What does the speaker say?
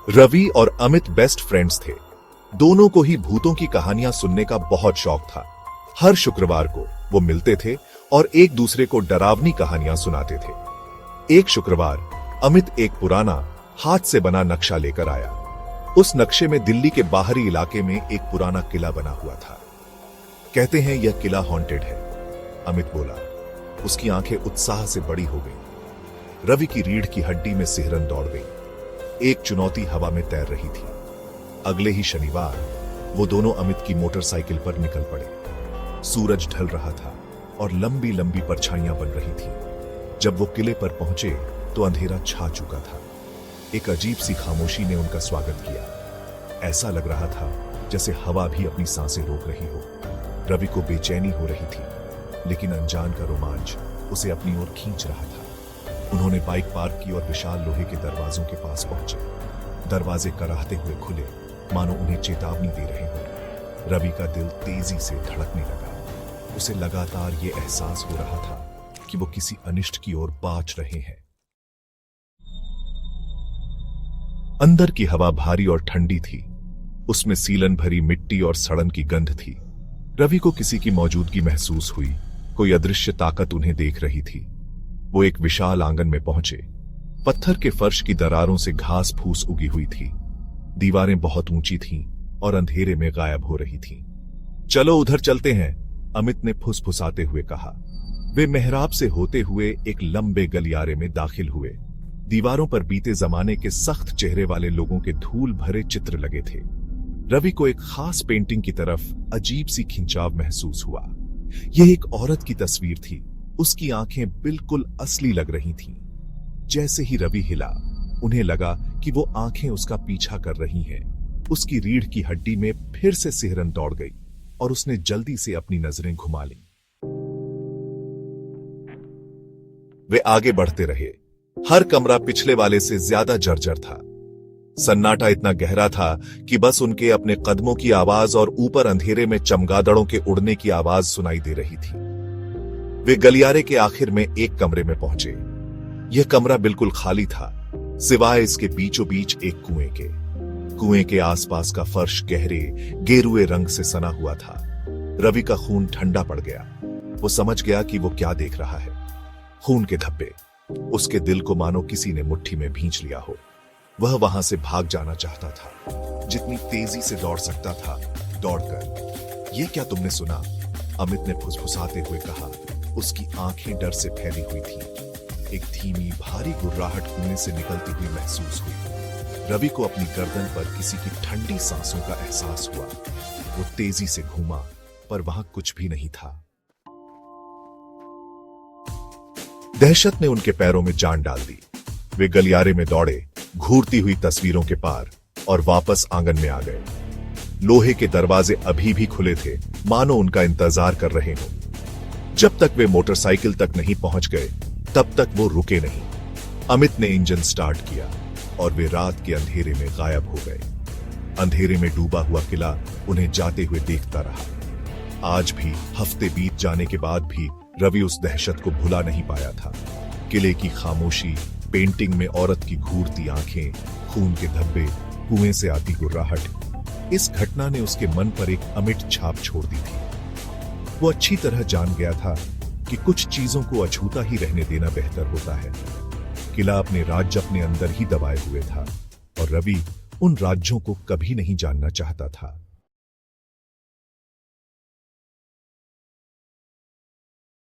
रवि और Amit best friends थे। दोनों को ही भूतों की कहानियां सुनने का बहुत शौक था। हर शुक्रवार को वो मिलते थे और एक दूसरे को डरावनी कहानियां सुनाते थे। एक शुक्रवार अमित एक पुराना हाथ से बना नक्शा लेकर आया। उस नक्शे में दिल्ली के बाहरी इलाके में एक पुराना किला बना हुआ था। कहते हैं यह किला हॉन्टेड है, अमित बोला। उसकी आंखें उत्साह से बड़ी हो गई। रवि की रीढ़ की हड्डी में सिहरन दौड़ गई। एक चुनौती हवा में तैर रही थी। अगले ही शनिवार वो दोनों अमित की मोटरसाइकिल पर निकल पड़े। सूरज ढल रहा था और लंबी लंबी परछाइयां बन रही थी। जब वो किले पर पहुंचे तो अंधेरा छा चुका था। एक अजीब सी खामोशी ने उनका स्वागत किया। ऐसा लग रहा था जैसे हवा भी अपनी सांसें रोक रही हो। रवि को बेचैनी हो रही थी, लेकिन अनजान का रोमांच उसे अपनी ओर खींच रहा था। उन्होंने बाइक पार्क की और विशाल लोहे के दरवाजों के पास पहुंचे। दरवाजे कराहते हुए खुले, मानो उन्हें चेतावनी दे रहे हो। रवि का दिल तेजी से धड़कने लगा। उसे लगातार ये एहसास हो रहा था कि वो किसी अनिष्ट की ओर बाच रहे हैं। अंदर की हवा भारी और ठंडी थी। उसमें सीलन भरी मिट्टी और सड़न की गंध थी। रवि को किसी की मौजूदगी महसूस हुई। कोई अदृश्य ताकत उन्हें देख रही थी। वो एक विशाल आंगन में पहुंचे। पत्थर के फर्श की दरारों से घास फूस उगी हुई थी। दीवारें बहुत ऊंची थीं और अंधेरे में गायब हो रही थीं। चलो उधर चलते हैं, अमित ने फुसफुसाते हुए कहा। वे मेहराब से होते हुए एक लंबे गलियारे में दाखिल हुए। दीवारों पर बीते जमाने के सख्त चेहरे वाले लोगों के धूल भरे चित्र लगे थे। रवि को एक खास पेंटिंग की तरफ अजीब सी खिंचाव महसूस हुआ। यह एक औरत की तस्वीर थी। उसकी आंखें बिल्कुल असली लग रही थीं। जैसे ही रवि हिला, उन्हें लगा कि वो आंखें उसका पीछा कर रही हैं। उसकी रीढ़ की हड्डी में फिर से सिहरन दौड़ गई और उसने जल्दी से अपनी नजरें घुमा लीं। वे आगे बढ़ते रहे। हर कमरा पिछले वाले से ज्यादा जर्जर था। सन्नाटा इतना गहरा था कि बस उनके अपने कदमों की आवाज और ऊपर अंधेरे में चमगादड़ों के उड़ने की आवाज सुनाई दे रही थी। वे गलियारे के आखिर में एक कमरे में पहुंचे। यह कमरा बिल्कुल खाली था, सिवाय इसके बीचों बीच एक कुएं के। कुएं के आसपास का फर्श गहरे गेरुए रंग से सना हुआ था। रवि का खून ठंडा पड़ गया। वो समझ गया कि वो क्या देख रहा है। खून के धब्बे। उसके दिल को मानो किसी ने मुट्ठी में भींच लिया हो। वह वहां से भाग जाना चाहता था। जितनी तेजी से दौड़ सकता था, दौड़कर। ये क्या तुमने सुना? अमित ने फुसफुसाते हुए कहा। उसकी आंखें डर से फैली हुई थीं। एक धीमी भारी गुर्राहट कुएं से निकलती हुई महसूस हुई। रवि को अपनी गर्दन पर किसी की ठंडी सांसों का एहसास हुआ। वो तेजी से घूमा, पर वहां कुछ भी नहीं था। दहशत ने उनके पैरों में जान डाल दी। वे गलियारे में दौड़े, घूरती हुई तस्वीरों के पार, और वापस आंगन में आ गए। लोहे के दरवाजे अभी भी खुले थे, मानो उनका इंतजार कर रहे हो। जब तक वे मोटरसाइकिल तक नहीं पहुंच गए, तब तक वो रुके नहीं। अमित ने इंजन स्टार्ट किया और वे रात के अंधेरे में गायब हो गए। अंधेरे में डूबा हुआ किला उन्हें जाते हुए देखता रहा। आज भी, हफ्ते बीत जाने के बाद भी, रवि उस दहशत को भुला नहीं पाया था। किले की खामोशी, पेंटिंग में औरत की घूरती आंखें, खून के धब्बे, कुएं से आती गुर्राहट। इस घटना ने उसके मन पर एक अमिट छाप छोड़ दी थी। वो अच्छी तरह जान गया था कि कुछ चीजों को अछूता ही रहने देना बेहतर होता है। किला अपने राज्य अपने अंदर ही दबाए हुए था और रवि उन राज्यों को कभी नहीं जानना चाहता था।